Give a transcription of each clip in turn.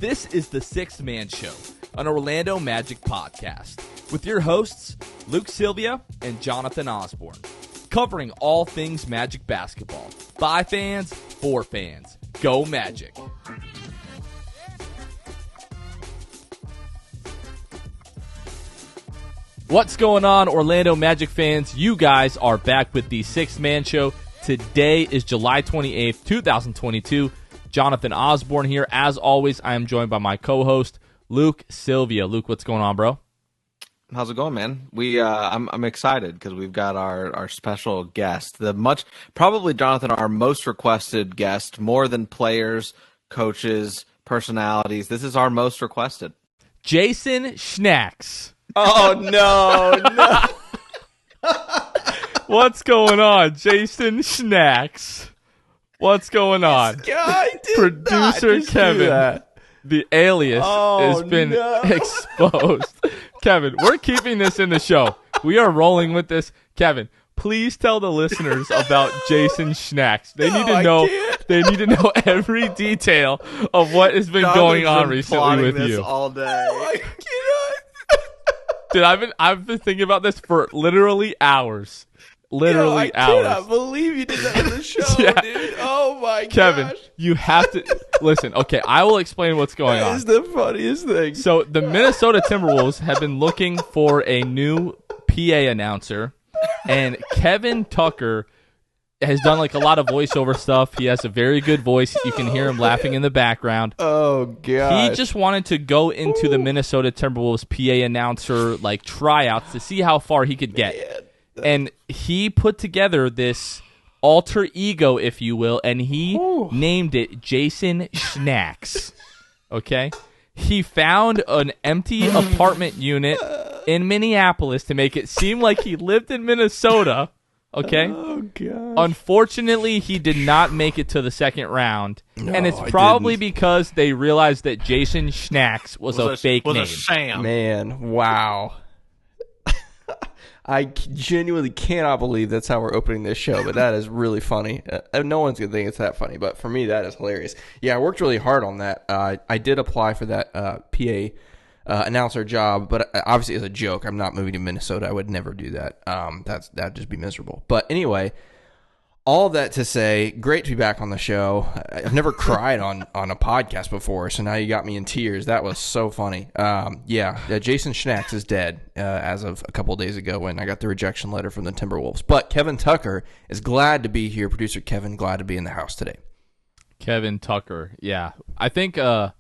This is the Sixth Man Show, an Orlando Magic podcast, with your hosts, Luke Sylvia and Jonathan Osborne, covering all things Magic basketball. By fans, for fans. Go Magic! What's going on, Orlando Magic fans? You guys are back with the Sixth Man Show. Today is July 28th, 2022. Jonathan Osborne here. As always, I am joined by my co-host, Luke Sylvia. Luke, what's going on, bro? How's it going, man? I'm excited because we've got our special guest, probably Jonathan, our most requested guest, more than players, coaches, personalities. This is our most requested. Jason Schnacks. Oh, no. What's going on, Jason Schnacks? What's going on? This guy did Producer not Kevin, the alias, has been exposed. Kevin, we're keeping this in the show. We are rolling with this. Kevin, please tell the listeners about Jason Schnacks. They need to know. They need to know every detail of what has been going on recently with you. All day. I cannot. Dude, I've been thinking about this for literally hours. I cannot believe you did that in the show, Yeah. dude. Oh, my Kevin, gosh. you have to listen. Okay, I will explain what's going That on. is the funniest thing. So the Minnesota Timberwolves have been looking for a new PA announcer, and Kevin Tucker has done like a lot of voiceover stuff. He has a very good voice. You can hear him laughing in the background. Oh, God. He just wanted to go into the Minnesota Timberwolves PA announcer like tryouts to see how far he could get. And he put together this alter ego, if you will, and he named it Jason Schnacks. Okay? He found an empty apartment unit in Minneapolis to make it seem like he lived in Minnesota. Okay? Oh, God. Unfortunately, he did not make it to the second round. And it's probably because they realized that Jason Schnacks was a fake name. A sham. Man, wow. I genuinely cannot believe that's how we're opening this show, but that is really funny. No one's going to think it's that funny, but for me, that is hilarious. Yeah, I worked really hard on that. I did apply for that PA announcer job, but obviously as a joke. I'm not moving to Minnesota. I would never do that. That'd just be miserable. But anyway, all that to say, great to be back on the show. I've never cried on a podcast before, so now you got me in tears. That was so funny. Jason Schnacks is dead as of a couple of days ago when I got the rejection letter from the Timberwolves. But Kevin Tucker is glad to be here. Producer Kevin, glad to be in the house today. Kevin Tucker, yeah. I think Kevin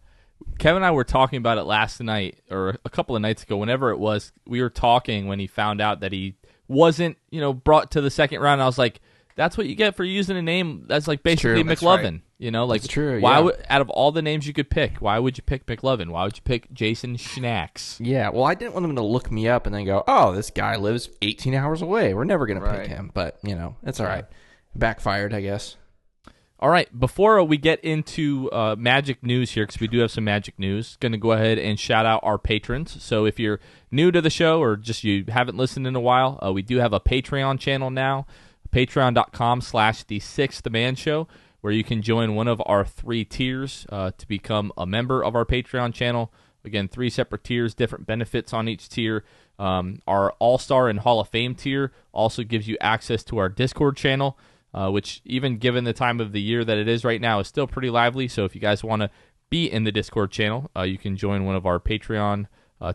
and I were talking about it last night or a couple of nights ago, whenever it was. We were talking when he found out that he wasn't, brought to the second round. I was like, that's what you get for using a name that's like basically McLovin. Right. Like it's true. Why would, out of all the names you could pick, why would you pick McLovin? Why would you pick Jason Schnacks? Yeah, well, I didn't want them to look me up and then go, "Oh, this guy lives 18 hours away. We're never going to pick him." But it's all right. Backfired, I guess. All right, before we get into Magic news here, because we do have some Magic news, going to go ahead and shout out our patrons. So if you're new to the show or just you haven't listened in a while, we do have a Patreon channel now. Patreon.com/The Sixth Man Show, where you can join one of our 3 tiers to become a member of our Patreon channel. Again, 3 separate tiers, different benefits on each tier. Our All-Star and Hall of Fame tier also gives you access to our Discord channel, which even given the time of the year that it is right now is still pretty lively. So if you guys want to be in the Discord channel, you can join one of our Patreon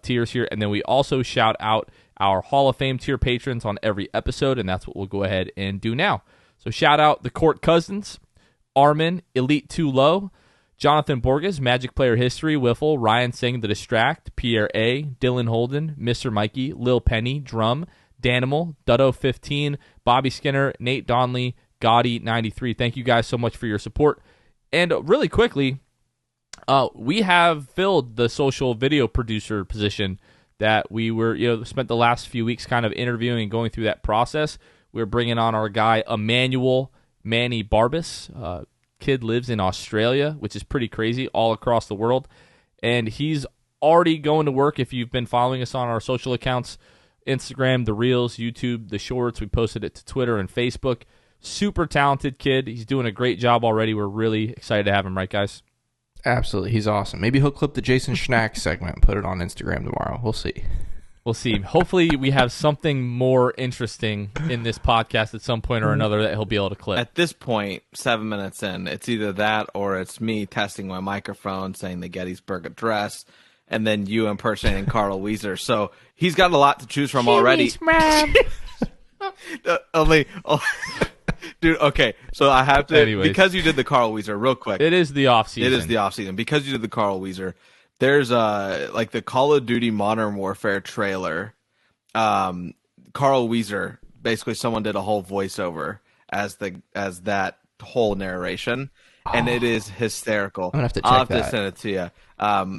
tiers here. And then we also shout out our Hall of Fame tier patrons on every episode, and that's what we'll go ahead and do now. So shout out the Court Cousins, Armin, Elite Too Low, Jonathan Borges, Magic Player History, Wiffle, Ryan Singh, The Distract, Pierre A., Dylan Holden, Mr. Mikey, Lil Penny, Drum, Danimal, Dutto15, Bobby Skinner, Nate Donley, Gotti93. Thank you guys so much for your support. And really quickly, we have filled the social video producer position that we were, spent the last few weeks kind of interviewing and going through that process. We're bringing on our guy, Emmanuel Manny Barbas. Kid lives in Australia, which is pretty crazy, all across the world. And he's already going to work. If you've been following us on our social accounts, Instagram, the Reels, YouTube, the Shorts, we posted it to Twitter and Facebook. Super talented kid. He's doing a great job already. We're really excited to have him, right, guys? Absolutely. He's awesome. Maybe he'll clip the Jason Schnack segment and put it on Instagram tomorrow. We'll see. We'll see. Hopefully we have something more interesting in this podcast at some point or another that he'll be able to clip. At this point, 7 minutes in, it's either that or it's me testing my microphone, saying the Gettysburg Address, and then you impersonating Carl Weiser. So he's got a lot to choose from already. Dude, okay. So I have to, Anyways. because you did the Carl Weiser, real quick. It is the off season. It is the off season. Because you did the Carl Weiser, there's like the Call of Duty Modern Warfare trailer. Carl Weiser, basically someone did a whole voiceover as that whole narration, and it is hysterical. I'm gonna have to check I'll have that. to send it to you.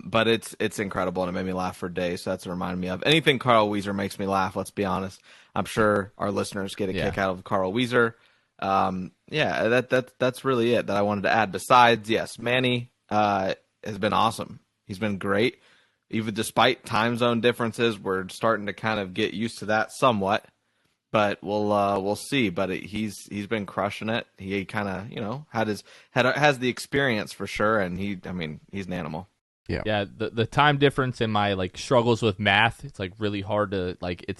But it's incredible, and it made me laugh for days. So that's what reminded me of anything Carl Weiser makes me laugh. Let's be honest. I'm sure our listeners get a kick out of Carl Weiser. That's really it that I wanted to add. Besides, yes, Manny has been awesome. He's been great. Even despite time zone differences, we're starting to kind of get used to that somewhat. But we'll see. But he's been crushing it. He kind of has the experience for sure, and he's an animal. Yeah, the time difference and my like struggles with math, it's like really hard to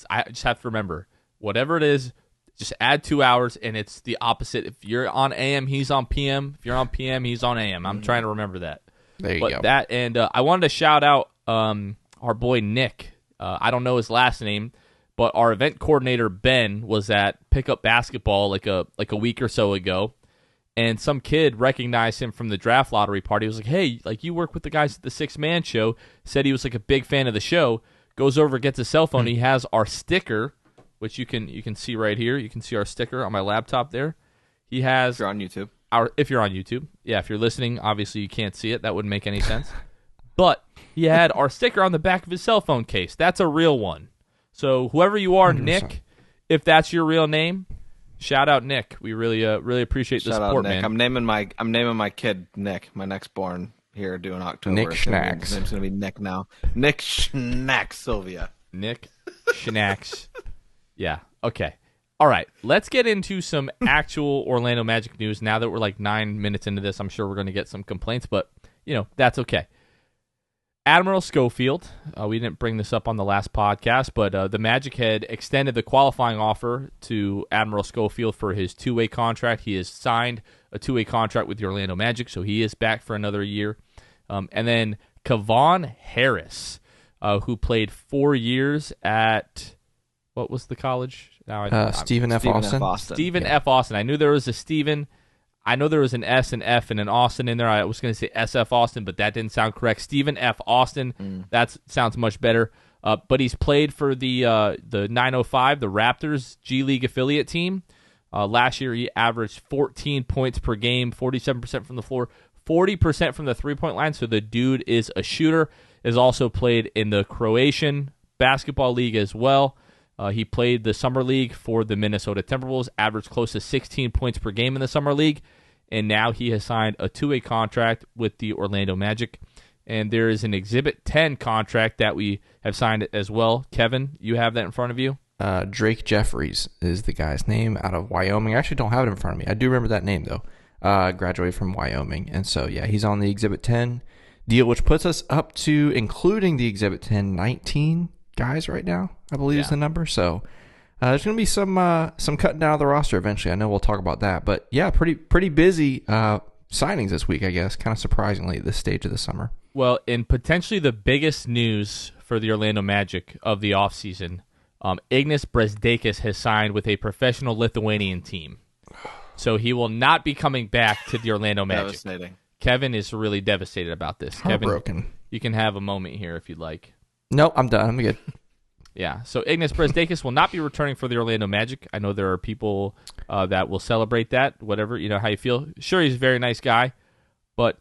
I just have to remember whatever it is, just add 2 hours and it's the opposite. If you're on AM, he's on PM. If you're on PM, he's on AM. I'm trying to remember that. There you go. That and I wanted to shout out our boy Nick. I don't know his last name, but our event coordinator Ben was at Pickup Basketball like a week or so ago. And some kid recognized him from the draft lottery party. He was like, hey, like you work with the guys at the 6-Man show. Said he was like a big fan of the show. Goes over, gets his cell phone. He has our sticker, which you can see right here. You can see our sticker on my laptop there. He has If you're on YouTube. If you're on YouTube. Yeah, if you're listening, obviously you can't see it. That wouldn't make any sense. But he had our sticker on the back of his cell phone case. That's a real one. So whoever you are, 100%. Nick, if that's your real name, shout out Nick. We really appreciate the support, Nick. man. I'm naming my kid Nick, my next born here due in October. Nick Schnacks. His name's gonna be Nick now. Nick Schnacks Sylvia. Nick Schnacks. Yeah. Okay. All right. Let's get into some actual Orlando Magic news. Now that we're like 9 minutes into this, I'm sure we're going to get some complaints, but that's okay. Admiral Schofield, we didn't bring this up on the last podcast, but the Magic had extended the qualifying offer to Admiral Schofield for his 2-way contract. He has signed a 2-way contract with the Orlando Magic, so he is back for another year. And then Kevon Harris, who played 4 years at, what was the college? Stephen F. Austin. Stephen F. Austin. I knew there was a Stephen. I know there was an S and F and an Austin in there. I was going to say SF Austin, but that didn't sound correct. Stephen F. Austin, that sounds much better. But he's played for the 905, the Raptors G League affiliate team. Last year he averaged 14 points per game, 47% from the floor, 40% from the three-point line. So the dude is a shooter. Has also played in the Croatian basketball league as well. He played the summer league for the Minnesota Timberwolves, averaged close to 16 points per game in the summer league, and now he has signed a 2-way contract with the Orlando Magic. And there is an Exhibit 10 contract that we have signed as well. Kevin, you have that in front of you? Drake Jeffries is the guy's name out of Wyoming. I actually don't have it in front of me. I do remember that name, though. Graduated from Wyoming. And so, yeah, he's on the Exhibit 10 deal, which puts us up to, including the Exhibit 10, 19 guys right now, I believe is the number. So there's going to be some cutting down of the roster eventually. I know we'll talk about that. But, yeah, pretty busy signings this week, I guess, kind of surprisingly at this stage of the summer. Well, and potentially the biggest news for the Orlando Magic of the offseason, Ignas Brezdeikis has signed with a professional Lithuanian team. So he will not be coming back to the Orlando Magic. Devastating. Kevin is really devastated about this. Heartbroken. Kevin, you can have a moment here if you'd like. Nope, I'm done. I'm good. Yeah, so Ignas Brezdeikis will not be returning for the Orlando Magic. I know there are people that will celebrate that, whatever, how you feel. Sure, he's a very nice guy, but,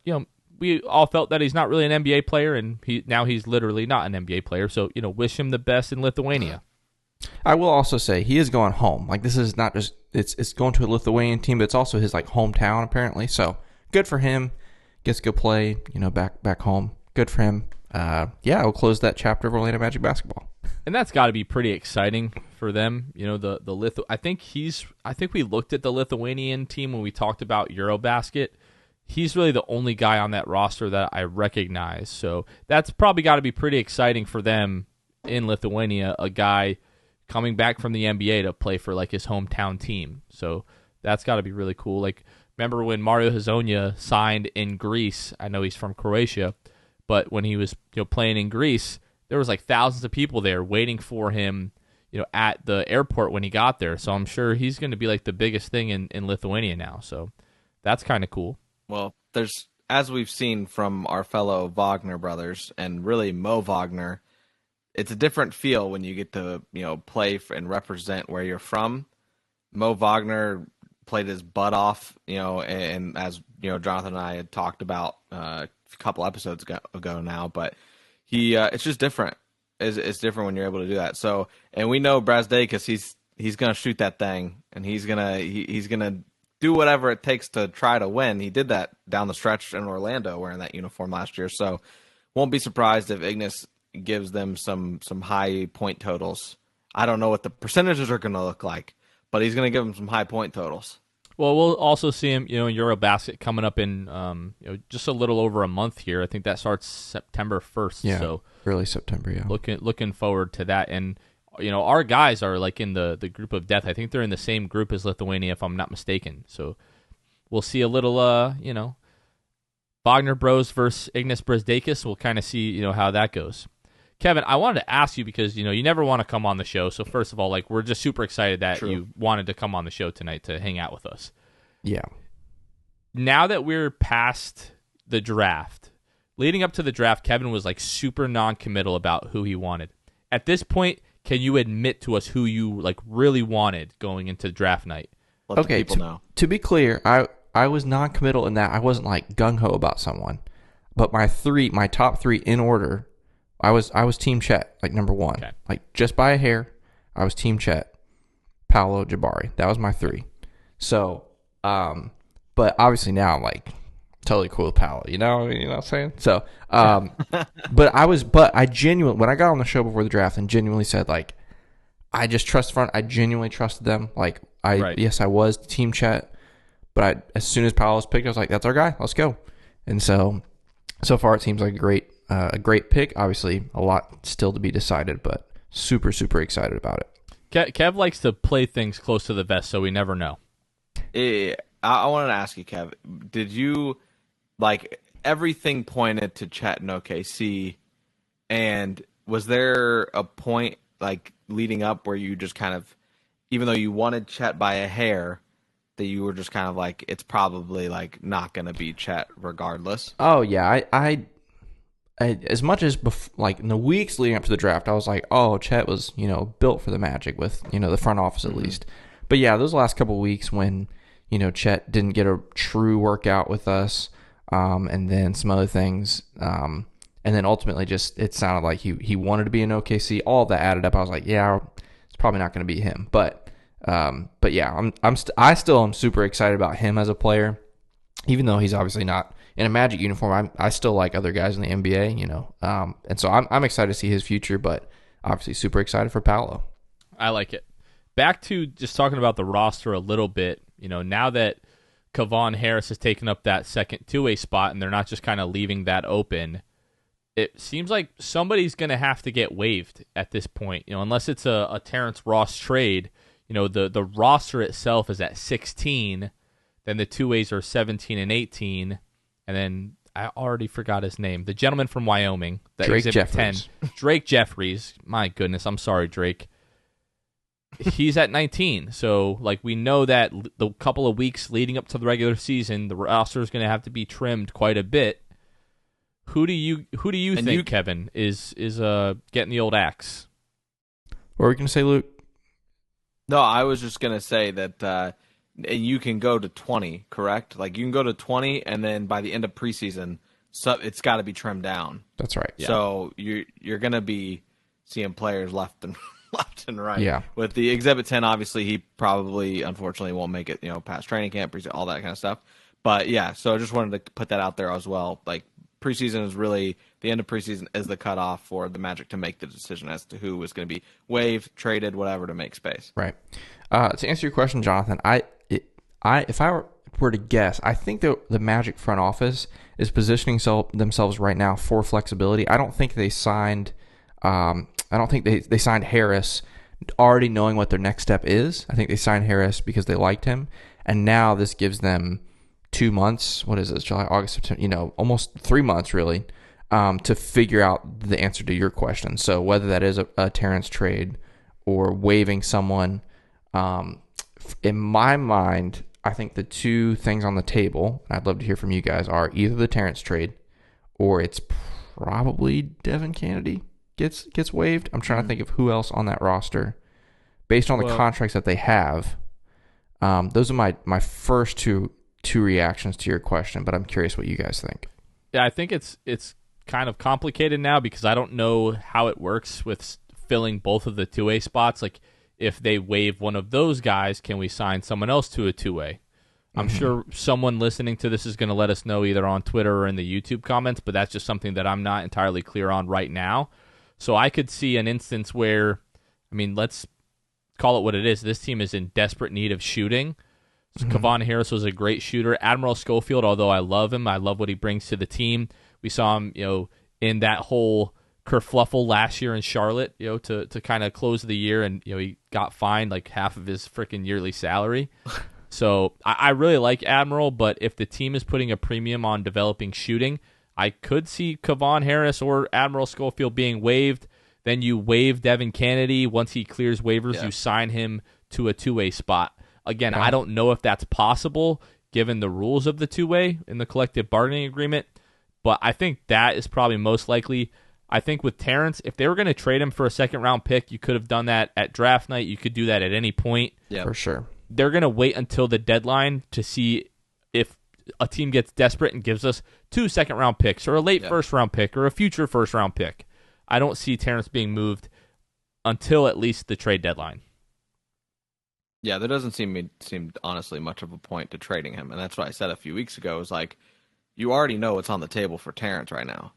we all felt that he's not really an NBA player, and now he's literally not an NBA player, so, wish him the best in Lithuania. I will also say he is going home. Like, this is not just, it's going to a Lithuanian team, but it's also his, hometown, apparently. So, good for him. Gets to go play, back home. Good for him. We'll close that chapter of Orlando Magic basketball. And that's got to be pretty exciting for them. I think we looked at the Lithuanian team when we talked about Eurobasket. he's really the only guy on that roster that I recognize. So that's probably got to be pretty exciting for them in Lithuania, a guy coming back from the NBA to play for like his hometown team. So that's got to be really cool. Like, remember when Mario Hezonja signed in Greece? I know he's from Croatia, but when he was playing in Greece, there was like thousands of people there waiting for him at the airport when he got there. So I'm sure he's going to be like the biggest thing in Lithuania now. So that's kind of cool. Well, there's, as we've seen from our fellow Wagner brothers and really Mo Wagner, it's a different feel when you get to, play and represent where you're from. Mo Wagner played his butt off, and as, Jonathan and I had talked about a couple episodes ago now, but it's just different. It's different when you're able to do that. So, and we know Brazdeikis, he's going to shoot that thing, and he's going to do whatever it takes to try to win. He did that down the stretch in Orlando wearing that uniform last year. So won't be surprised if Ignis gives them some high point totals. I don't know what the percentages are going to look like, but he's going to give them some high point totals. Well, we'll also see him, in Eurobasket coming up in just a little over a month here. I think that starts September 1st. Yeah, so early September, yeah. Looking forward to that. And, our guys are like in the group of death. I think they're in the same group as Lithuania, if I'm not mistaken. So we'll see a little, Wagner Bros versus Ignis Brazdeikis. We'll kind of see, how that goes. Kevin, I wanted to ask you because, you never want to come on the show. So first of all, like, we're just super excited that you wanted to come on the show tonight to hang out with us. Yeah. Now that we're past the draft, leading up to the draft, Kevin was like super non-committal about who he wanted. At this point, can you admit to us who you like really wanted going into draft night? Let the people know. To be clear, I was non-committal in that I wasn't like gung-ho about someone. But my top three in order, I was Team Chet, like number one. Okay. Like just by a hair, I was Team Chet, Paolo, Jabari. That was my three. So, but obviously now I'm like totally cool with Paolo, you know what I'm saying? So, but I genuinely, when I got on the show before the draft and genuinely said like, I just trust front, I genuinely trusted them. Like yes, I was Team Chet, but as soon as Paolo was picked, I was like, that's our guy, let's go. And so far it seems like a great pick. Obviously a lot still to be decided, but super, super excited about it. Kev likes to play things close to the vest, so we never know. I wanted to ask you, Kev, did you, like, everything pointed to Chet and OKC, and was there a point, like, leading up where you just kind of, even though you wanted Chet by a hair, that you were just kind of like, it's probably, like, not going to be Chet regardless? Oh, yeah. I as much as like in the weeks leading up to the draft, I was like, oh, Chet was, built for the Magic with, the front office at least. But yeah, those last couple of weeks when, Chet didn't get a true workout with us, and then some other things, and then ultimately just it sounded like he wanted to be in OKC. All of that added up. I was like, yeah, it's probably not going to be him. But yeah, I still am super excited about him as a player, even though he's obviously not in a Magic uniform. I still like other guys in the NBA, and so I'm excited to see his future. But obviously, super excited for Paolo. I like it. Back to just talking about the roster a little bit. Now that Kevon Harris has taken up that second two-way spot and they're not just kind of leaving that open, it seems like somebody's going to have to get waived at this point. Unless it's a Terrence Ross trade, the roster itself is at 16, then the two-ways are 17 and 18, and then I already forgot his name. The gentleman from Wyoming. Drake Jeffries. 10. Drake Jeffries. My goodness, I'm sorry, Drake. He's at 19, so like we know that the couple of weeks leading up to the regular season, the roster is going to have to be trimmed quite a bit. Who do you think, Kevin, is getting the old axe? What were you going to say, Luke? No, I was just going to say that you can go to 20, correct? Like you can go to 20, and then by the end of preseason, it's got to be trimmed down. That's right. Yeah. So you're going to be seeing players left and right. Yeah. With the Exhibit 10, obviously, he probably, unfortunately, won't make it, past training camp, all that kind of stuff. But, yeah, so I just wanted to put that out there as well. Like, preseason is really, the end of preseason is the cutoff for the Magic to make the decision as to who is going to be waived, traded, whatever, to make space. Right. To answer your question, Jonathan, if I were were to guess, I think the Magic front office is positioning themselves right now for flexibility. I don't think they signed. I don't think they signed Harris already knowing what their next step is. I think they signed Harris because they liked him, and now this gives them 2 months. What is this? July, August, September. Almost 3 months really, to figure out the answer to your question. So whether that is a Terrence trade or waiving someone, in my mind, I think the two things on the table, and I'd love to hear from you guys, are either the Terrence trade or it's probably Devin Kennedy gets waived. I'm trying to think of who else on that roster based on the contracts that they have. Those are my first two reactions to your question, but I'm curious what you guys think. Yeah, I think it's kind of complicated now because I don't know how it works with filling both of the two-way spots. Like, if they waive one of those guys, can we sign someone else to a two-way? I'm sure someone listening to this is going to let us know either on Twitter or in the YouTube comments, but that's just something that I'm not entirely clear on right now. So I could see an instance where, let's call it what it is. This team is in desperate need of shooting. So Kevon Harris was a great shooter. Admiral Schofield, although I love him, I love what he brings to the team. We saw him, in that whole kerfluffle last year in Charlotte, to kind of close the year, and he got fined like half of his freaking yearly salary. So I really like Admiral, but if the team is putting a premium on developing shooting, I could see Kevon Harris or Admiral Schofield being waived. Then you waive Devin Kennedy. Once he clears waivers, you sign him to a two-way spot. Again, I don't know if that's possible given the rules of the two-way in the collective bargaining agreement, but I think that is probably most likely. I think with Terrence, if they were going to trade him for a second-round pick, you could have done that at draft night. You could do that at any point. Yeah, for sure. They're going to wait until the deadline to see if a team gets desperate and gives us 2 second-round picks or a late first-round pick or a future first-round pick. I don't see Terrence being moved until at least the trade deadline. Yeah, there doesn't seem honestly much of a point to trading him, and that's what I said a few weeks ago. Is like, you already know what's on the table for Terrence right now,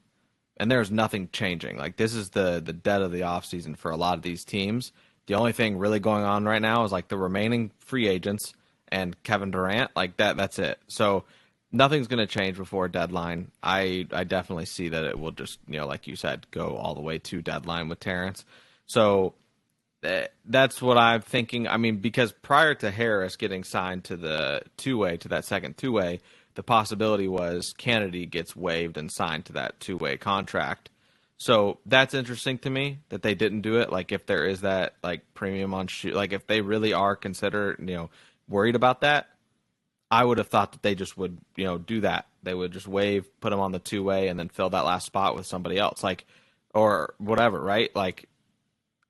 and there's nothing changing. Like, this is the dead of the offseason for a lot of these teams. The only thing really going on right now is like the remaining free agents and Kevin Durant. Like that's it. So nothing's going to change before deadline. I definitely see that it will just, like you said, go all the way to deadline with Terrence. So that's what I'm thinking. Because prior to Harris getting signed to the two-way, to that second two-way, the possibility was Kennedy gets waived and signed to that two-way contract. So that's interesting to me that they didn't do it. Like, if there is that like premium on shoot, like if they really are worried about that, I would have thought that they just would, do that. They would just waive, put him on the two-way, and then fill that last spot with somebody else, like, or whatever, right? Like,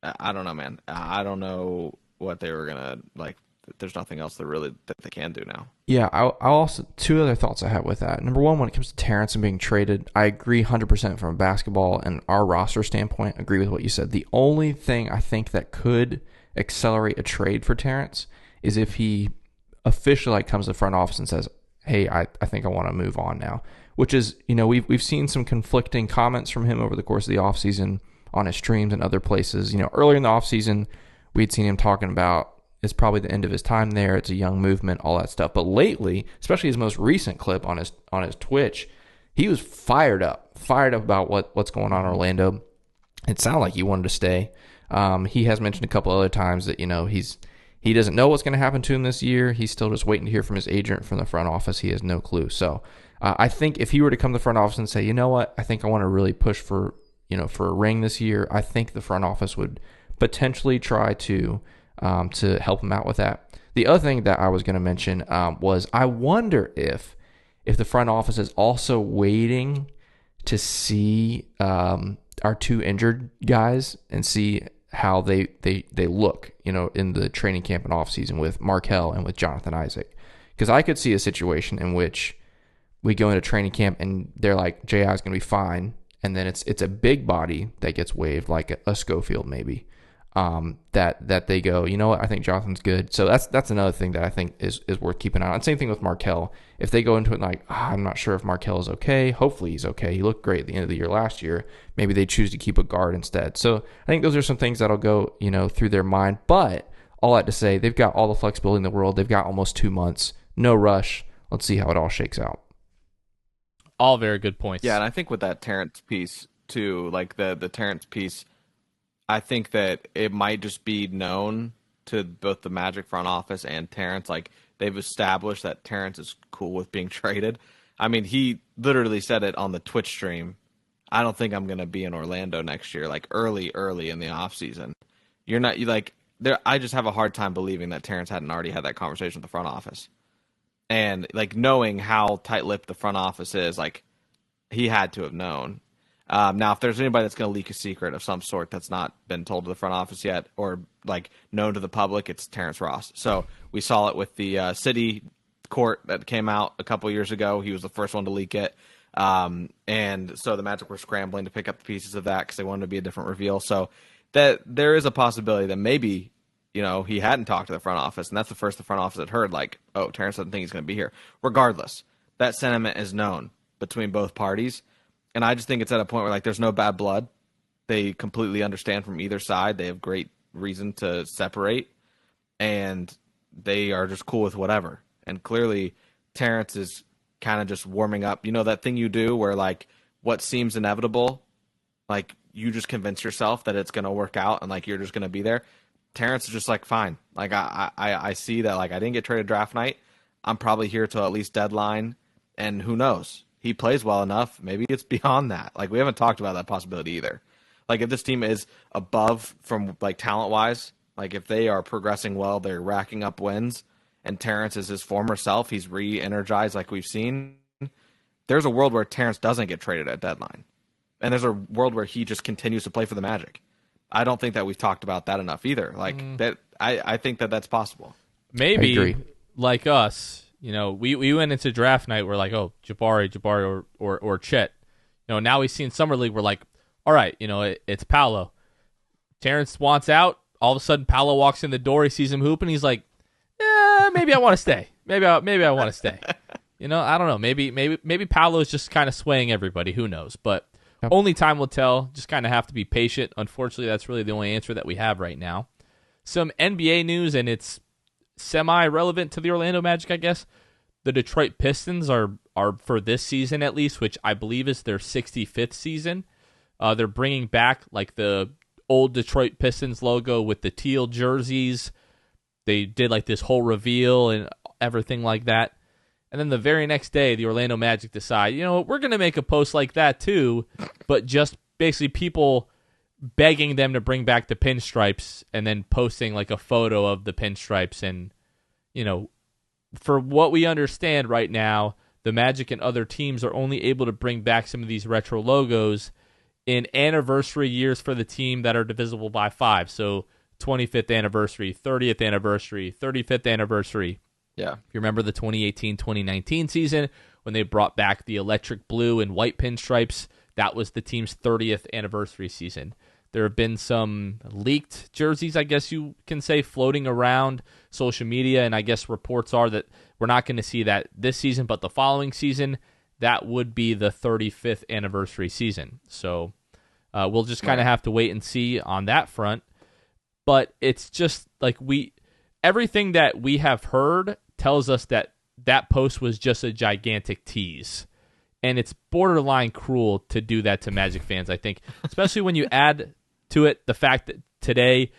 I don't know, man. I don't know what they were gonna like. There's nothing else that they can do now. Yeah, I also, two other thoughts I have with that. Number one, when it comes to Terrence and being traded, I agree 100% from a basketball and our roster standpoint. Agree with what you said. The only thing I think that could accelerate a trade for Terrence is if he officially comes to the front office and says, "Hey, I think I want to move on now." Which is, we've seen some conflicting comments from him over the course of the offseason on his streams and other places. Earlier in the offseason, we'd seen him talking about it's probably the end of his time there. It's a young movement, all that stuff. But lately, especially his most recent clip on his Twitch, he was fired up about what's going on in Orlando. It sounded like he wanted to stay. He has mentioned a couple other times that he doesn't know what's going to happen to him this year. He's still just waiting to hear from his agent from the front office. He has no clue. So I think if he were to come to the front office and say, you know what, I think I want to really push for a ring this year, I think the front office would potentially try to help him out with that. The other thing that I was going to mention was I wonder if the front office is also waiting to see our two injured guys and see how they look, in the training camp and offseason with Markelle and with Jonathan Isaac. Because I could see a situation in which we go into training camp and they're like, J.I. is going to be fine, and then it's a big body that gets waived, like a Schofield maybe. That they go, you know what, I think Jonathan's good. So that's another thing that I think is worth keeping an eye on. Same thing with Markelle. If they go into it like, I'm not sure if Markelle is okay. Hopefully he's okay. He looked great at the end of the year last year. Maybe they choose to keep a guard instead. So I think those are some things that'll go, through their mind. But all that to say, they've got all the flexibility in the world. They've got almost 2 months. No rush. let's see how it all shakes out. All very good points. Yeah, and I think with that Terrence piece too, like the Terrence piece, I think that it might just be known to both the Magic front office and Terrence. Like they've established that Terrence is cool with being traded. I mean, he literally said it on the Twitch stream. I don't think I'm going to be in Orlando next year, like early in the offseason. You're not, you like, there. I just have a hard time believing that Terrence hadn't already had that conversation with the front office. And like knowing how tight-lipped the front office is, like he had to have known. Now, if there's anybody that's going to leak a secret of some sort that's not been told to the front office yet or like known to the public, it's Terrence Ross. So we saw it with the city court that came out a couple years ago. He was the first one to leak it. And so the Magic were scrambling to pick up the pieces of that because they wanted to be a different reveal. So that there is a possibility that maybe, you know, he hadn't talked to the front office, and that's the first the front office had heard, like, oh, Terrence doesn't think he's going to be here. Regardless, that sentiment is known between both parties, and I just think it's at a point where, like, there's no bad blood. They completely understand from either side. They have great reason to separate, and they are just cool with whatever. And clearly, Terrence is kind of just warming up. You know that thing you do where, like, what seems inevitable, like, you just convince yourself that it's going to work out and, like, you're just going to be there. Terrence is just like, fine. Like, I see that, like, I didn't get traded draft night. I'm probably here till at least deadline, and who knows? He plays well enough. Maybe it's beyond that. Like, we haven't talked about that possibility either. Like, if this team is above from, like, talent-wise, like, if they are progressing well, they're racking up wins, and Terrence is his former self, he's re-energized like we've seen, there's a world where Terrence doesn't get traded at deadline. And there's a world where he just continues to play for the Magic. I don't think that we've talked about that enough either. Like, that, I think that that's possible. Maybe, like us, you know, we went into draft night, we're like, oh, Jabari, or Chet. You know, now we've seen Summer League, we're like, all right, you know, it's Paolo. Terrence wants out. All of a sudden, Paolo walks in the door, he sees him hoop, and he's like, maybe I want to stay. Maybe I want to stay. You know, I don't know. Maybe Paolo is just kind of swaying everybody. Who knows? But only time will tell. Just kind of have to be patient. Unfortunately, that's really the only answer that we have right now. Some NBA news, and it's semi-relevant to the Orlando Magic, I guess. The Detroit Pistons are for this season at least, which I believe is their 65th season. They're bringing back like the old Detroit Pistons logo with the teal jerseys. They did like this whole reveal and everything like that. And then the very next day, the Orlando Magic decide, you know, we're going to make a post like that too, but just basically people begging them to bring back the pinstripes and then posting like a photo of the pinstripes. And, you know, for what we understand right now, the Magic and other teams are only able to bring back some of these retro logos in anniversary years for the team that are divisible by 5. So 25th anniversary, 30th anniversary, 35th anniversary. Yeah. If you remember the 2018-2019 season when they brought back the electric blue and white pinstripes, that was the team's 30th anniversary season. There have been some leaked jerseys, I guess you can say, floating around social media, and I guess reports are that we're not going to see that this season, but the following season, that would be the 35th anniversary season. So we'll just kind of have to wait and see on that front. But it's just like everything that we have heard tells us that that post was just a gigantic tease. And it's borderline cruel to do that to Magic fans, I think, especially when you add to it the fact that today,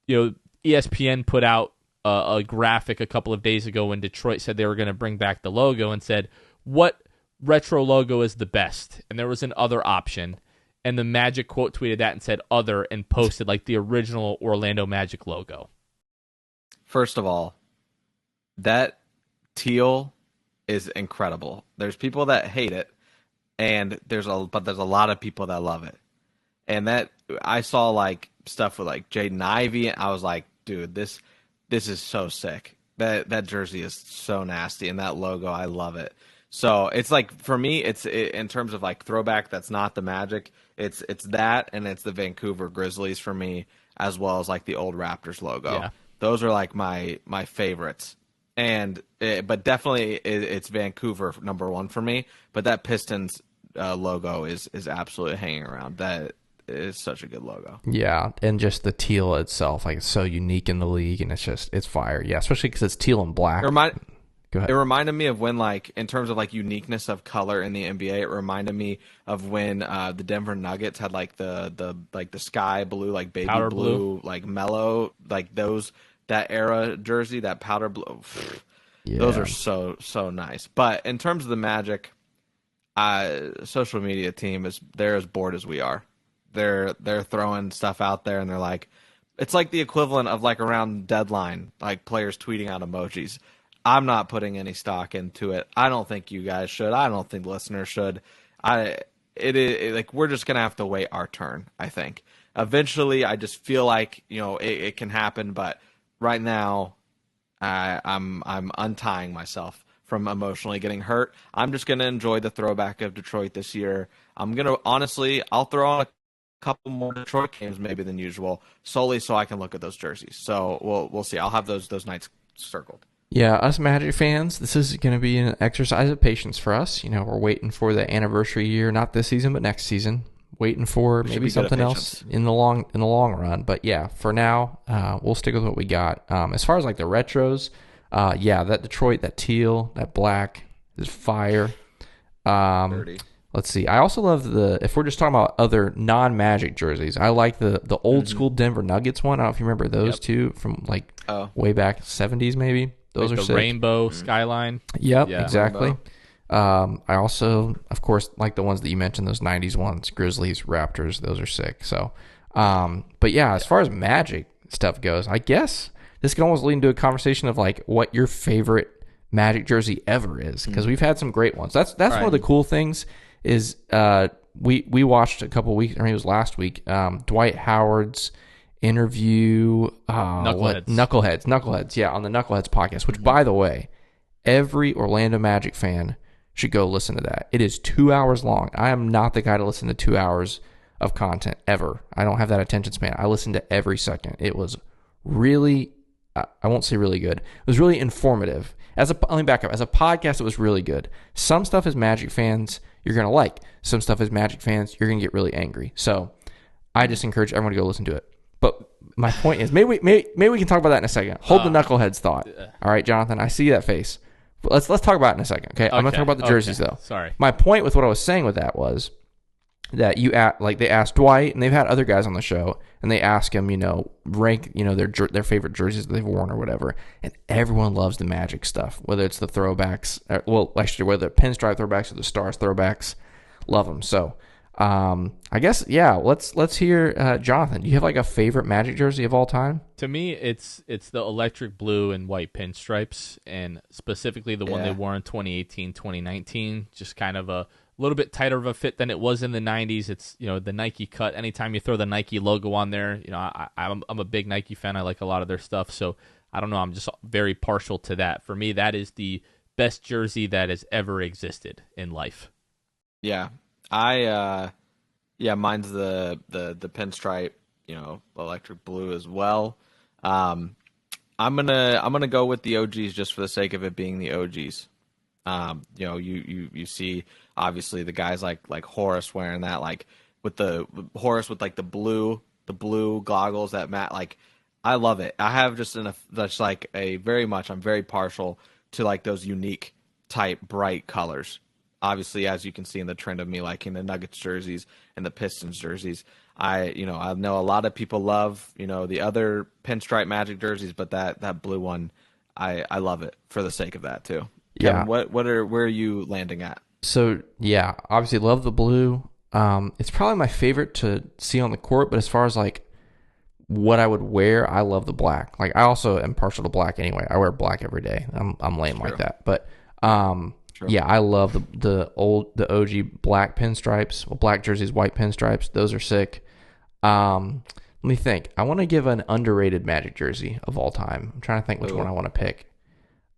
you know, ESPN put out a graphic a couple of days ago when Detroit said they were going to bring back the logo and said, what retro logo is the best? And there was an other option. And the Magic quote tweeted that and said other and posted like the original Orlando Magic logo. First of all, that teal is incredible. There's people that hate it, and there's a lot of people that love it. And that I saw like stuff with like Jaden Ivey, and I was like, dude, this is so sick. That jersey is so nasty, and that logo, I love it. So it's like, for me, in terms of like throwback, that's not the Magic. It's that, and it's the Vancouver Grizzlies for me, as well as like the old Raptors logo. Yeah. Those are like my favorites. But definitely it's Vancouver number one for me. But that Pistons logo is absolutely hanging around. That is such a good logo. Yeah, and just the teal itself, like, it's so unique in the league, and it's fire. Yeah, especially because it's teal and black. Go ahead. It reminded me of when, like, in terms of like uniqueness of color in the NBA, it reminded me of when the Denver Nuggets had like the sky blue, like baby Powder blue, like mellow, like that era jersey, that powder blue. Those Yeah. are so nice. But in terms of the Magic, social media team they're as bored as we are. They're throwing stuff out there, and they're like, it's like the equivalent of like around deadline, like players tweeting out emojis. I'm not putting any stock into it. I don't think you guys should. I don't think listeners should. Like we're just gonna have to wait our turn. I think eventually. I just feel like it can happen, but right now, I'm untying myself from emotionally getting hurt. I'm just gonna enjoy the throwback of Detroit this year. I'll throw on a couple more Detroit games maybe than usual, solely so I can look at those jerseys. So we'll see. I'll have those nights circled. Yeah, us Magic fans, this is going to be an exercise of patience for us. We're waiting for the anniversary year, not this season, but next season. Waiting for maybe something else in the long run. But yeah, for now, we'll stick with what we got. As far as like the retros, that Detroit, that teal, that black is fire. Dirty. Let's see. I also love if we're just talking about other non-Magic jerseys, I like the old school Denver Nuggets one. I don't know if you remember those two from like way back 70s maybe. Those like are the sick. rainbow skyline. Yep, Yeah. exactly. I also, of course, like the ones that you mentioned, those 90s ones, Grizzlies, Raptors, those are sick. So, but yeah, as far as Magic stuff goes, I guess this can almost lead into a conversation of like what your favorite Magic jersey ever is, because we've had some great ones. That's one of the cool things is we watched a couple weeks, or maybe it was last week, Dwight Howard's interview, Knuckleheads, yeah, on the Knuckleheads podcast, which by the way, every Orlando Magic fan should go listen to that. It is 2 hours long. I am not the guy to listen to 2 hours of content ever. I don't have that attention span. I listen to every second. It was really, I won't say really good. It was really informative. Let me back up. As a podcast, it was really good. Some stuff as Magic fans you're going to like. Some stuff as Magic fans you're going to get really angry. So I just encourage everyone to go listen to it. But my point is, maybe we can talk about that in a second. Hold the Knuckleheads thought. All right, Jonathan, I see that face. But let's talk about it in a second. Okay, I'm going to talk about the jerseys though. Sorry. My point with what I was saying with that was that they asked Dwight, and they've had other guys on the show, and they ask him, rank, their favorite jerseys that they've worn or whatever, and everyone loves the Magic stuff, whether it's the throwbacks, whether the pinstripe throwbacks or the Stars throwbacks, love them. So, I guess let's hear Jonathan. Do you have like a favorite Magic jersey of all time? To me, it's the electric blue and white pinstripes, and specifically the one they wore in 2018, 2019. Just kind of a little bit tighter of a fit than it was in the 90s. It's the Nike cut. Anytime you throw the Nike logo on there, I'm a big Nike fan. I like a lot of their stuff, so I don't know. I'm just very partial to that. For me, that is the best jersey that has ever existed in life. Yeah. Mine's the pinstripe, electric blue as well. I'm gonna go with the OGs just for the sake of it being the OGs. You see obviously the guys like Horace wearing that, like with Horace with like the blue goggles that Matt, like I love it. I have I'm very partial to like those unique type bright colors. Obviously, as you can see in the trend of me liking the Nuggets jerseys and the Pistons jerseys, I know a lot of people love, the other pinstripe Magic jerseys, but that blue one, I love it for the sake of that too. Yeah. Kevin, where are you landing at? So yeah, obviously love the blue. It's probably my favorite to see on the court, but as far as like what I would wear, I love the black. Like I also am partial to black anyway. I wear black every day. I'm lame like that, but yeah, I love the OG black pinstripes, black jerseys, white pinstripes. Those are sick. Let me think. I want to give an underrated Magic jersey of all time. I'm trying to think which one I want to pick.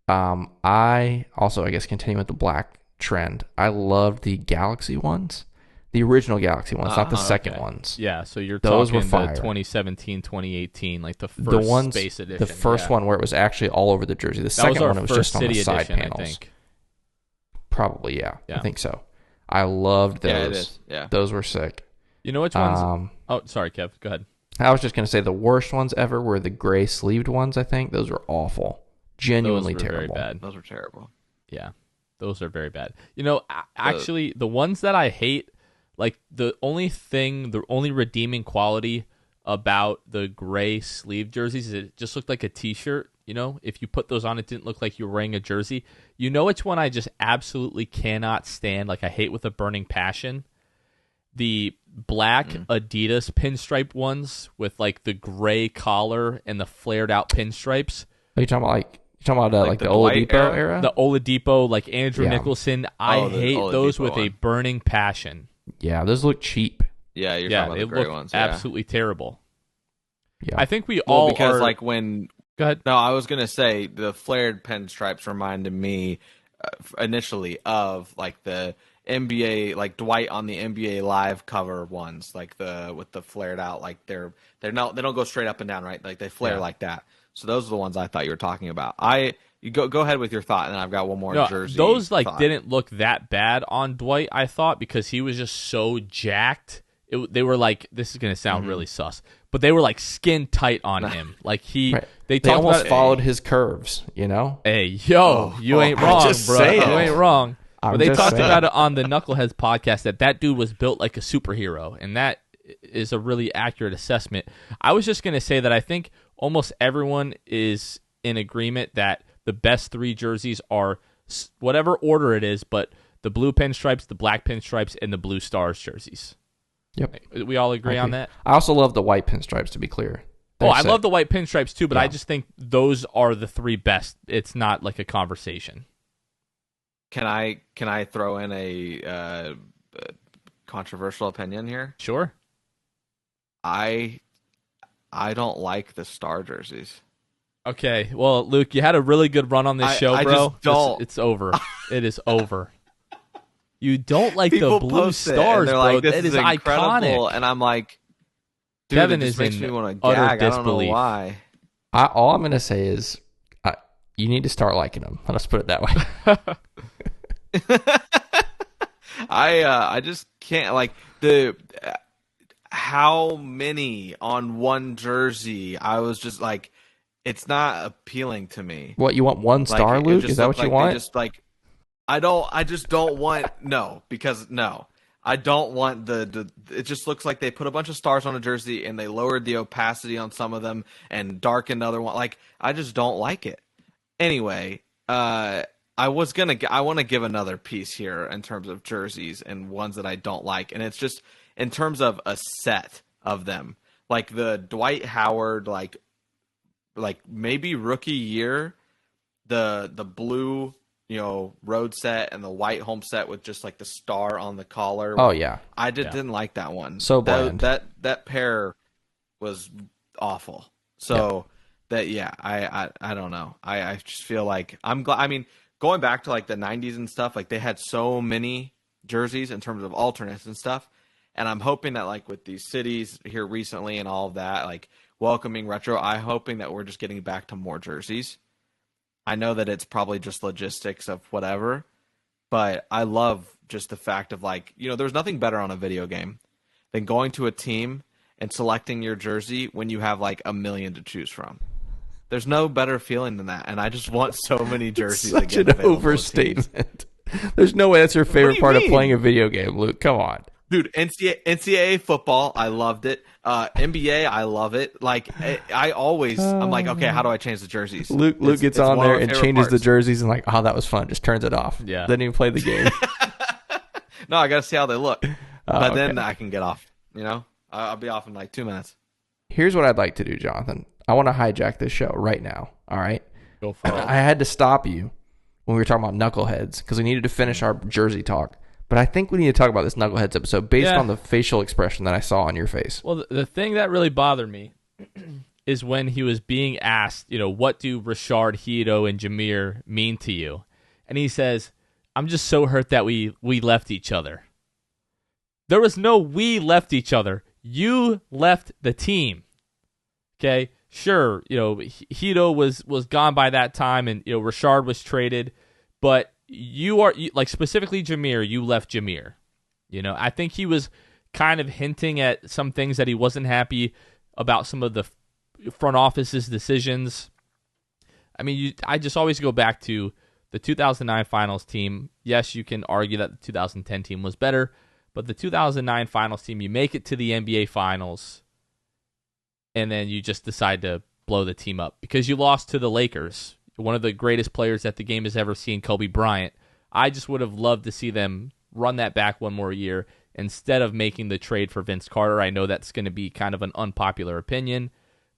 I also, I guess, continue with the black trend. I loved the Galaxy ones, the original Galaxy ones, not the second ones. Yeah, so you're Those talking were fire. the 2017, 2018, like the first The ones, Space Edition. the first one where it was actually all over the jersey. The that second was our one it was first just on the City side edition, panels. I think. Probably, yeah. I think so. I loved those. Yeah, it is. Yeah. Those were sick. You know which ones? Oh, sorry, Kev. Go ahead. I was just going to say the worst ones ever were the gray sleeved ones, I think. Those were awful. Genuinely Those were terrible. very bad. Those were terrible. Yeah, those are very bad. Actually, the ones that I hate, like the only redeeming quality about the gray sleeve jerseys is it just looked like a t-shirt. If you put those on, it didn't look like you were wearing a jersey. Which one I just absolutely cannot stand, like I hate with a burning passion? The black Adidas pinstripe ones with like the gray collar and the flared out pinstripes. Are you talking about like the Dwight Oladipo era? The Oladipo, like Andrew Nicholson. I hate those with a one. burning passion. Yeah, those look cheap. Yeah, you're talking about the gray ones. Yeah. Absolutely terrible. Yeah. I think we Well, all because are... like when Go ahead. No, I was gonna say the flared pinstripes reminded me initially of like the NBA, like Dwight on the NBA Live cover ones, like with the flared out, like they don't go straight up and down, right? Like they flare like that. So those are the ones I thought you were talking about. You go ahead with your thought, and then I've got one more jersey. Those thought. didn't look that bad on Dwight, I thought, because he was just so jacked. They were like, this is gonna sound really sus, but they were like skin tight on him. Like they almost followed his curves. Hey, yo, you ain't wrong, bro. saying. You ain't wrong. But they talked saying. about it on the Knuckleheads podcast that dude was built like a superhero, and that is a really accurate assessment. I was just gonna say that I think almost everyone is in agreement that the best three jerseys are whatever order it is, but the blue pinstripes, the black pinstripes, and the blue stars jerseys. Yep. We all agree on that? I also love the white pinstripes, to be clear. I love the white pinstripes too, but I just think those are the three best. It's not like a conversation. Can I throw in a controversial opinion here? Sure. I don't like the star jerseys. Okay. Well, Luke, you had a really good run on this show, I bro. just don't. It's over. It is over. You don't like People the blue post it, stars, and they're bro. like, this That is incredible. iconic. And I'm like, dude, Kevin it just is makes in me want to utter gag. I don't know disbelief. why. All I'm going to say is you need to start liking them. Let's put it that way. I just can't, like, how many on one jersey. I was just like, it's not appealing to me. What, you want one star, Like, Luke? Is that what you want? I just don't want I don't want it just looks like they put a bunch of stars on a jersey and they lowered the opacity on some of them and darkened other one. Like, I just don't like it. Anyway, I want to give another piece here in terms of jerseys and ones that I don't like, and it's just in terms of a set of them, like the Dwight Howard, like maybe rookie year, the blue, road set and the white home set with just like the star on the collar. Oh yeah, I didn't like that one. So bland. That pair was awful. So I don't know. I just feel like I'm glad. I mean, going back to like the 90s and stuff, like they had so many jerseys in terms of alternates and stuff. And I'm hoping that like with these cities here recently and all of that, like welcoming retro, I'm hoping that we're just getting back to more jerseys. I know that it's probably just logistics of whatever, but I love just the fact of like, there's nothing better on a video game than going to a team and selecting your jersey when you have like a million to choose from. There's no better feeling than that, and I just want so many jerseys. Such an overstatement. There's no way that's your favorite part of playing a video game, Luke. Come on. Dude, NCAA football, I loved it. NBA, I love it. Like, I'm like, okay, how do I change the jerseys? Luke gets on there and changes the jerseys and like, oh, that was fun. Just turns it off. Yeah. Doesn't even play the game. No, I got to see how they look. But then I can get off, I'll be off in like 2 minutes. Here's what I'd like to do, Jonathan. I want to hijack this show right now. All right? Go for it. I had to stop you when we were talking about Knuckleheads because we needed to finish our jersey talk. But I think we need to talk about this Knuckleheads episode based on the facial expression that I saw on your face. Well, the thing that really bothered me is when he was being asked, what do Rashard, Hito, and Jameer mean to you? And he says, I'm just so hurt that we left each other. There was no we left each other. You left the team. Okay? Sure, Hito was gone by that time, and Rashard was traded, but like specifically Jameer, you left Jameer. I think he was kind of hinting at some things that he wasn't happy about some of the front office's decisions. I mean, I just always go back to the 2009 finals team. Yes, you can argue that the 2010 team was better, but the 2009 finals team, you make it to the NBA finals, and then you just decide to blow the team up because you lost to the Lakers, one of the greatest players that the game has ever seen, Kobe Bryant. I just would have loved to see them run that back one more year instead of making the trade for Vince Carter. I know that's going to be kind of an unpopular opinion,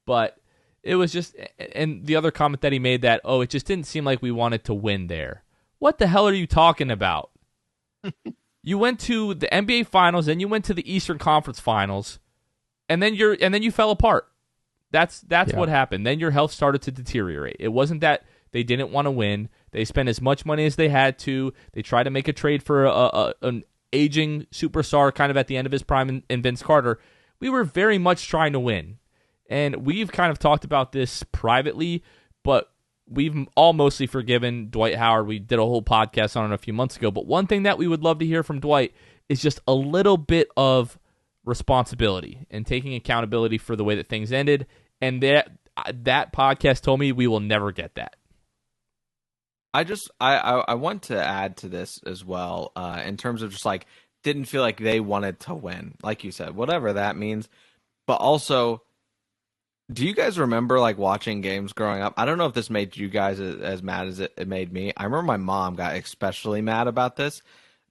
but it was just, and the other comment that he made that, it just didn't seem like we wanted to win there. What the hell are you talking about? You went to the NBA Finals, and you went to the Eastern Conference Finals, and then you fell apart. That's what happened. Then your health started to deteriorate. It wasn't that they didn't want to win. They spent as much money as they had to. They tried to make a trade for an aging superstar kind of at the end of his prime in Vince Carter. We were very much trying to win. And we've kind of talked about this privately, but we've all mostly forgiven Dwight Howard. We did a whole podcast on it a few months ago. But one thing that we would love to hear from Dwight is just a little bit of responsibility and taking accountability for the way that things ended. And that podcast told me we will never get that. I want to add to this as well, in terms of just like, didn't feel like they wanted to win, like you said, whatever that means. But also, do you guys remember like watching games growing up? I don't know if this made you guys as mad as it made me. I remember my mom got especially mad about this.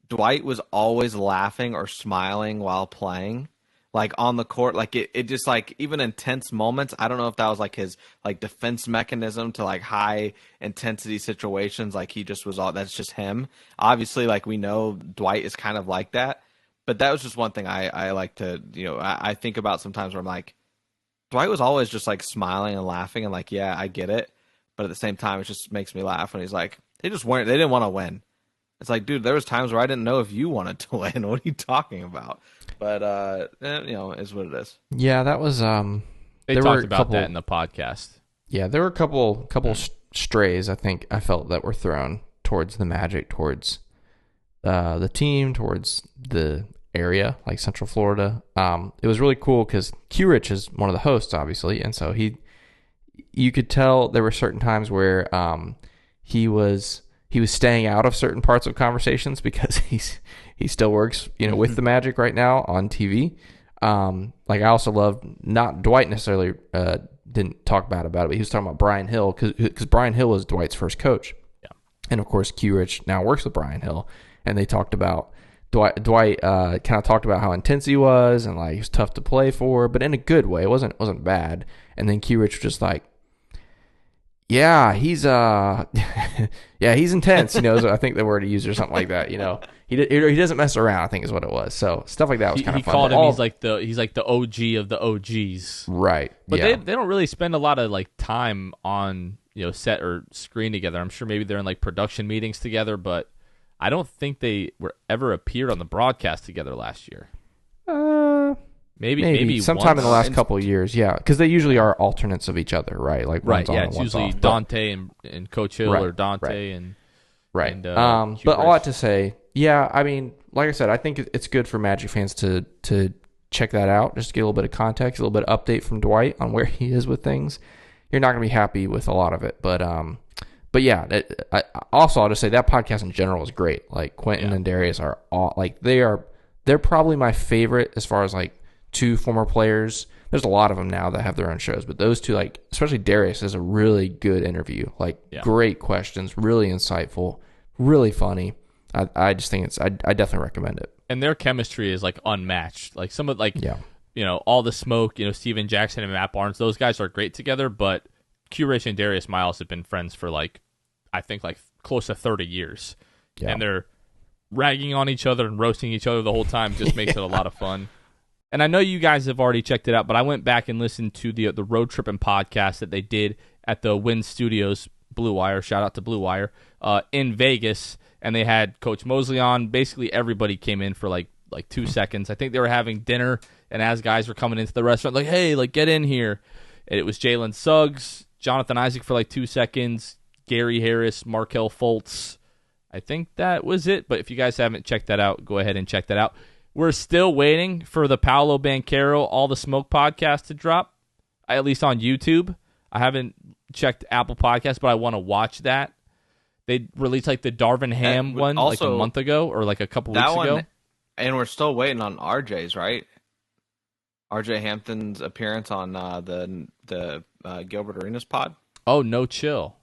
Dwight was always laughing or smiling while playing, like on the court. Like it just like even intense moments. I don't know if that was like his like defense mechanism to like high intensity situations. Like he just was that's just him. Obviously, like we know Dwight is kind of like that. But that was just one thing I like to, I think about sometimes where I'm like, Dwight was always just like smiling and laughing and like, yeah, I get it. But at the same time, it just makes me laugh when he's like, they didn't want to win. It's like, dude, there was times where I didn't know if you wanted to win. What are you talking about? But, is what it is. Yeah, that was, they talked about that in the podcast. Yeah, there were a couple strays, I think I felt, that were thrown towards the Magic, towards the team, towards the area, like Central Florida. It was really cool because Q-Rich is one of the hosts, obviously, and so you could tell there were certain times where he was staying out of certain parts of conversations because he still works, with the Magic right now on TV. Like I also love, not Dwight necessarily didn't talk bad about it, but he was talking about Brian Hill because Brian Hill was Dwight's first coach. Yeah. And of course Q-Rich now works with Brian Hill, and they talked about Dwight kind of talked about how intense he was and like he was tough to play for, but in a good way. It wasn't bad. And then Q-Rich was just like, yeah, he's he's intense. I think the word he used or something like that. He doesn't mess around, I think is what it was. So stuff like that was kind of fun. He called him. He's like the OG of the OGs. Right. But they don't really spend a lot of like time on set or screen together. I'm sure maybe they're in like production meetings together, but I don't think they were ever appeared on the broadcast together last year. Maybe sometime once. In the last couple of years, yeah, because they usually are alternates of each other, right? Like right, one's yeah, on it's and one's usually off. Dante and Coach Hill or Dante right. and right. And, but all that to say, yeah, I mean, like I said, I think it's good for Magic fans to check that out, just to get a little bit of context, a little bit of update from Dwight on where he is with things. You're not going to be happy with a lot of it, but yeah, I'll just say that podcast in general is great. Like Quentin and Darius are all like they're probably my favorite as far as like two former players. There's a lot of them now that have their own shows, but those two, like especially Darius, is a really good interview. Like great questions, really insightful, really funny. I just think I definitely recommend it. And their chemistry is like unmatched. Like some of all the smoke, Steven Jackson and Matt Barnes, those guys are great together, but Q-Rich and Darius Miles have been friends for I think close to 30 years. Yeah. And they're ragging on each other and roasting each other the whole time. Just makes it a lot of fun. And I know you guys have already checked it out, but I went back and listened to the Road Trippin' podcast that they did at the Wynn Studios, Blue Wire, shout out to Blue Wire, in Vegas. And they had Coach Mosley on. Basically everybody came in for like 2 seconds. I think they were having dinner, and as guys were coming into the restaurant, like, hey, get in here. And it was Jalen Suggs, Jonathan Isaac for 2 seconds, Gary Harris, Markelle Fultz. I think that was it. But if you guys haven't checked that out, go ahead and check that out. We're still waiting for the Paolo Banchero All the Smoke podcast to drop, at least on YouTube. I haven't checked Apple Podcasts, but I want to watch that. They released like the Darvin Ham one also, like a month ago or like a couple weeks ago. And we're still waiting on RJ's, right? RJ Hampton's appearance on the Gilbert Arenas pod. Oh, no chill.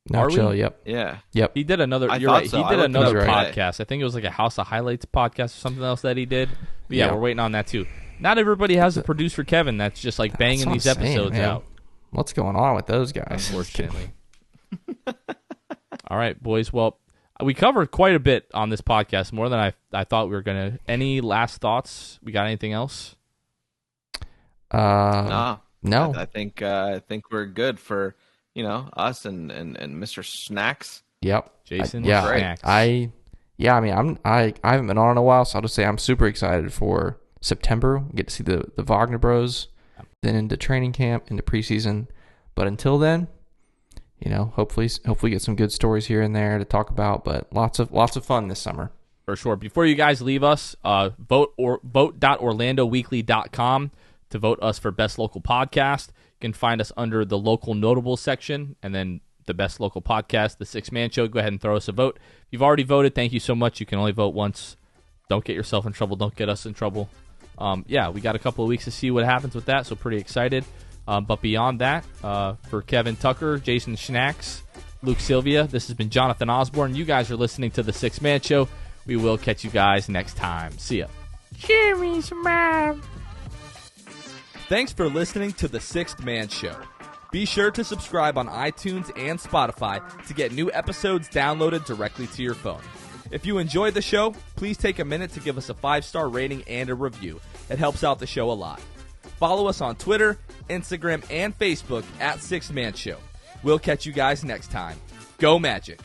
No chill. Yep. Yeah. Yep. He did another. You're right. He did another podcast. I think it was like a House of Highlights podcast or something else that he did. But yeah, we're waiting on that too. Not everybody has a producer Kevin that's just like banging these episodes out. What's going on with those guys? Unfortunately. All right, boys. Well, we covered quite a bit on this podcast, more than I thought we were gonna. Any last thoughts? We got anything else? No. I think we're good for us and Mr. Snacks. Yep. Jason. Snacks. I haven't been on in a while, so I'll just say I'm super excited for September. We get to see the Wagner Bros. Then into training camp, into preseason. But until then, hopefully get some good stories here and there to talk about. But lots of fun this summer. For sure. Before you guys leave us, vote.orlandoweekly.com to vote us for Best Local Podcast. You can find us under the Local Notables section, and then the Best Local Podcast, the Six Man Show. Go ahead and throw us a vote. If you've already voted, thank you so much. You can only vote once. Don't get yourself in trouble. Don't get us in trouble. We got a couple of weeks to see what happens with that, so pretty excited. But beyond that, for Kevin Tucker, Jason Schnacks, Luke Sylvia, this has been Jonathan Osborne. You guys are listening to the Six Man Show. We will catch you guys next time. See ya. Cheers, Mom. Thanks for listening to the Sixth Man Show. Be sure to subscribe on iTunes and Spotify to get new episodes downloaded directly to your phone. If you enjoyed the show, please take a minute to give us a 5-star rating and a review. It helps out the show a lot. Follow us on Twitter, Instagram, and Facebook at Sixth Man Show. We'll catch you guys next time. Go Magic!